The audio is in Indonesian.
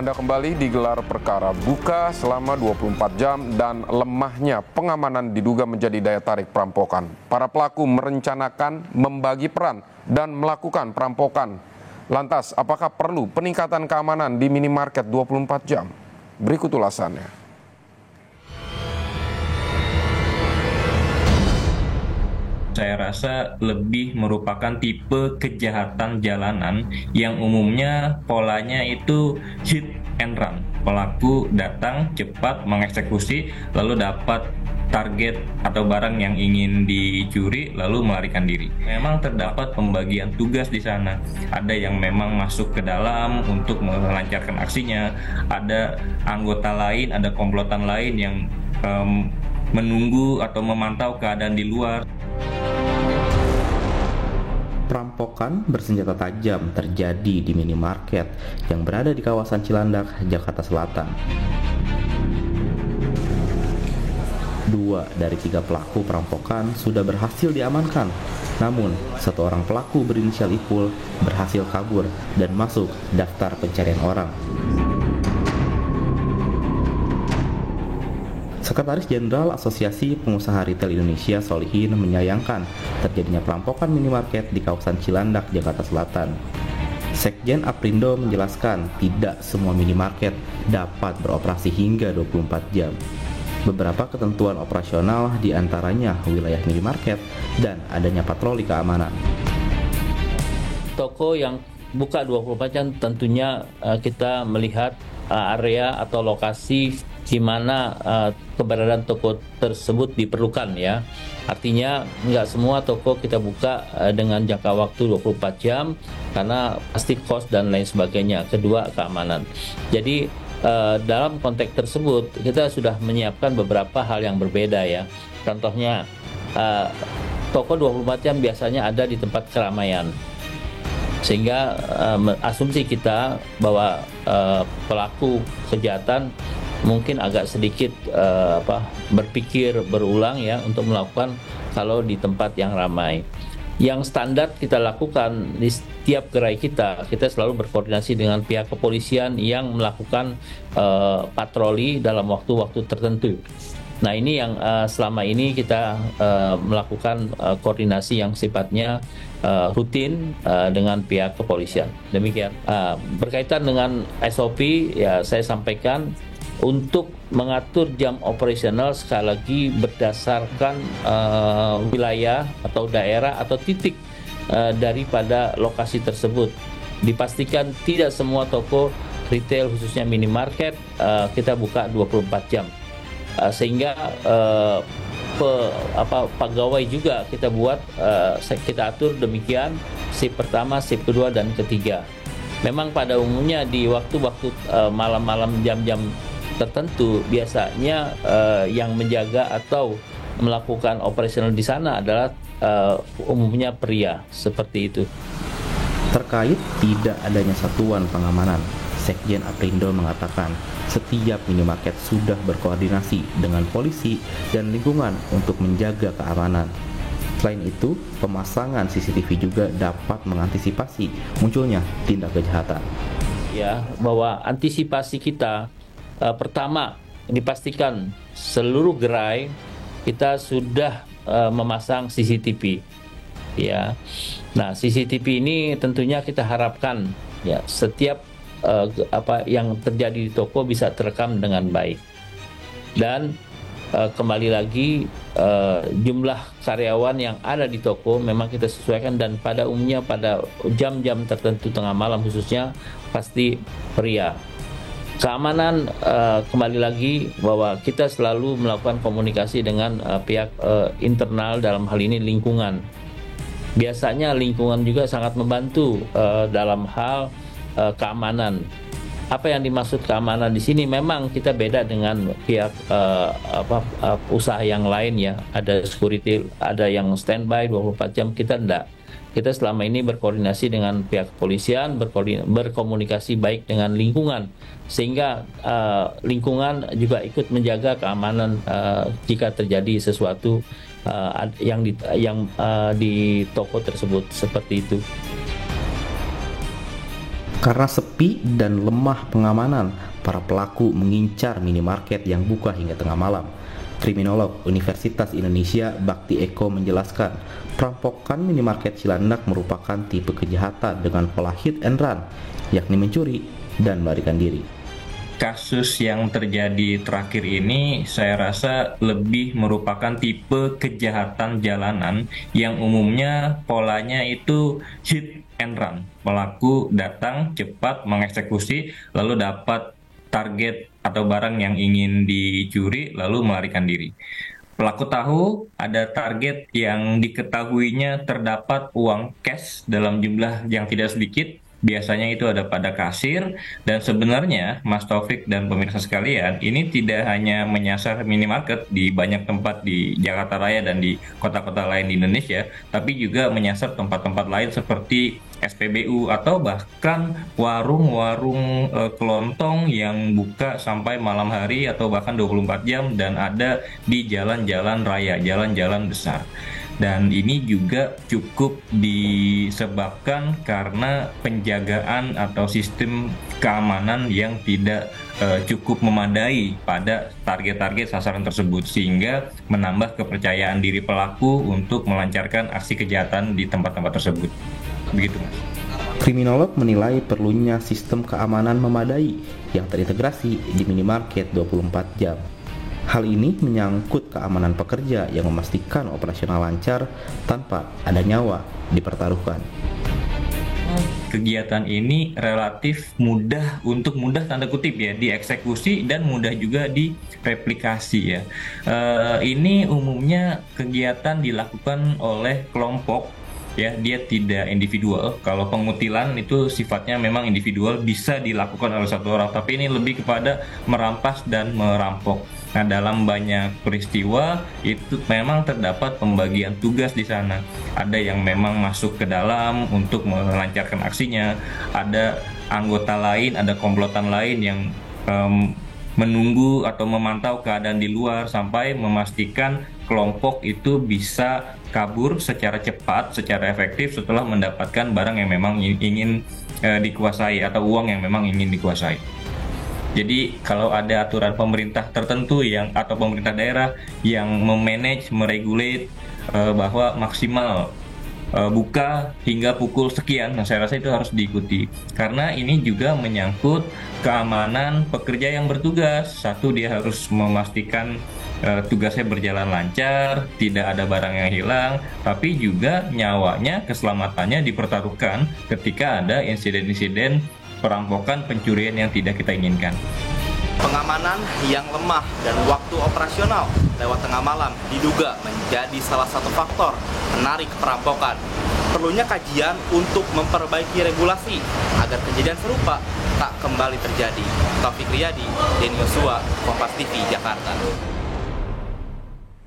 Anda kembali di gelar perkara buka selama 24 jam dan lemahnya pengamanan diduga menjadi daya tarik perampokan. Para pelaku merencanakan membagi peran dan melakukan perampokan. Lantas, apakah perlu peningkatan keamanan di minimarket 24 jam? Berikut ulasannya. Saya rasa lebih merupakan tipe kejahatan jalanan yang umumnya polanya itu hit and run. Pelaku datang cepat mengeksekusi lalu dapat target atau barang yang ingin dicuri lalu melarikan diri. Memang terdapat pembagian tugas di sana. Ada yang memang masuk ke dalam untuk melancarkan aksinya, ada anggota lain, ada komplotan lain yang menunggu atau memantau keadaan di luar. Perampokan bersenjata tajam terjadi di minimarket yang berada di kawasan Cilandak, Jakarta Selatan. 2 dari 3 pelaku perampokan sudah berhasil diamankan. Namun, 1 orang pelaku berinisial Ipul berhasil kabur dan masuk daftar pencarian orang. Sekretaris Jenderal Asosiasi Pengusaha Retail Indonesia Solihin menyayangkan terjadinya perampokan minimarket di kawasan Cilandak, Jakarta Selatan. Sekjen Aprindo menjelaskan tidak semua minimarket dapat beroperasi hingga 24 jam. Beberapa ketentuan operasional diantaranya wilayah minimarket dan adanya patroli keamanan. Toko yang buka 24 jam tentunya kita melihat area atau lokasi di mana keberadaan toko tersebut diperlukan ya. Artinya nggak semua toko kita buka dengan jangka waktu 24 jam karena pasti cost dan lain sebagainya. Kedua, keamanan. Jadi dalam konteks tersebut kita sudah menyiapkan beberapa hal yang berbeda ya. Contohnya toko 24 jam biasanya ada di tempat keramaian. Sehingga asumsi kita bahwa pelaku kejahatan mungkin agak sedikit berpikir berulang ya untuk melakukan kalau di tempat yang ramai. Yang standar kita lakukan di setiap gerai kita selalu berkoordinasi dengan pihak kepolisian yang melakukan patroli dalam waktu-waktu tertentu. Nah ini yang selama ini kita melakukan koordinasi yang sifatnya rutin dengan pihak kepolisian. Demikian. Berkaitan dengan SOP ya saya sampaikan untuk mengatur jam operasional sekali lagi berdasarkan wilayah atau daerah atau titik daripada lokasi tersebut. Dipastikan tidak semua toko retail khususnya minimarket kita buka 24 jam. Sehingga pegawai juga kita buat kita atur demikian shift pertama, shift kedua dan ketiga. Memang pada umumnya di waktu-waktu malam-malam jam-jam tertentu biasanya yang menjaga atau melakukan operasional di sana adalah umumnya pria seperti itu. Terkait tidak adanya satuan pengamanan, Sekjen Aprindo mengatakan setiap minimarket sudah berkoordinasi dengan polisi dan lingkungan untuk menjaga keamanan. Selain itu, pemasangan CCTV juga dapat mengantisipasi munculnya tindak kejahatan. Ya, bahwa antisipasi kita pertama dipastikan seluruh gerai kita sudah memasang CCTV. Ya, nah CCTV ini tentunya kita harapkan ya setiap apa yang terjadi di toko bisa terekam dengan baik. Dan kembali lagi jumlah karyawan yang ada di toko memang kita sesuaikan dan pada umumnya pada jam-jam tertentu tengah malam khususnya pasti pria. Keamanan kembali lagi bahwa kita selalu melakukan komunikasi dengan pihak internal dalam hal ini lingkungan. Biasanya lingkungan juga sangat membantu dalam hal keamanan. Apa yang dimaksud keamanan di sini memang kita beda dengan pihak usaha yang lain ya. Ada security, ada yang standby 24 jam, kita enggak. Kita selama ini berkoordinasi dengan pihak kepolisian, berkomunikasi baik dengan lingkungan, sehingga lingkungan juga ikut menjaga keamanan jika terjadi sesuatu yang di toko tersebut seperti itu. Karena sepi dan lemah pengamanan, para pelaku mengincar minimarket yang buka hingga tengah malam. Kriminolog Universitas Indonesia Bakti Eko menjelaskan, perampokan minimarket Cilandak merupakan tipe kejahatan dengan pola hit and run, yakni mencuri dan melarikan diri. Kasus yang terjadi terakhir ini saya rasa lebih merupakan tipe kejahatan jalanan yang umumnya polanya itu hit and run. Pelaku datang cepat mengeksekusi lalu dapat target atau barang yang ingin dicuri lalu melarikan diri. Pelaku tahu ada target yang diketahuinya terdapat uang cash dalam jumlah yang tidak sedikit. Biasanya itu ada pada kasir, dan sebenarnya Mas Taufik dan pemirsa sekalian, ini tidak hanya menyasar minimarket di banyak tempat di Jakarta Raya dan di kota-kota lain di Indonesia, tapi juga menyasar tempat-tempat lain seperti SPBU atau bahkan warung-warung kelontong yang buka sampai malam hari atau bahkan 24 jam dan ada di jalan-jalan raya, jalan-jalan besar. Dan ini juga cukup disebabkan karena penjagaan atau sistem keamanan yang tidak cukup memadai pada target-target sasaran tersebut, sehingga menambah kepercayaan diri pelaku untuk melancarkan aksi kejahatan di tempat-tempat tersebut. Begitu, Mas. Kriminolog menilai perlunya sistem keamanan memadai yang terintegrasi di minimarket 24 jam. Hal ini menyangkut keamanan pekerja yang memastikan operasional lancar tanpa ada nyawa dipertaruhkan. Kegiatan ini relatif mudah tanda kutip ya dieksekusi dan mudah juga direplikasi ya. Ini umumnya kegiatan dilakukan oleh kelompok ya, dia tidak individual. Kalau pengutilan itu sifatnya memang individual, bisa dilakukan oleh satu orang, tapi ini lebih kepada merampas dan merampok. Nah, dalam banyak peristiwa itu memang terdapat pembagian tugas di sana. Ada yang memang masuk ke dalam untuk melancarkan aksinya, ada anggota lain, ada komplotan lain yang menunggu atau memantau keadaan di luar sampai memastikan kelompok itu bisa kabur secara cepat, secara efektif setelah mendapatkan barang yang memang ingin dikuasai atau uang yang memang ingin dikuasai. Jadi kalau ada aturan pemerintah tertentu atau pemerintah daerah yang memanage, meregulate bahwa maksimal buka hingga pukul sekian, nah saya rasa itu harus diikuti karena ini juga menyangkut keamanan pekerja yang bertugas. Satu, dia harus memastikan tugasnya berjalan lancar, tidak ada barang yang hilang, tapi juga nyawanya, keselamatannya dipertaruhkan ketika ada insiden-insiden perampokan, pencurian yang tidak kita inginkan. Pengamanan yang lemah dan waktu operasional lewat tengah malam diduga menjadi salah satu faktor menarik perampokan. Perlunya kajian untuk memperbaiki regulasi agar kejadian serupa tak kembali terjadi. Taufik Riyadi, Denny Yosua, Kompas TV, Jakarta.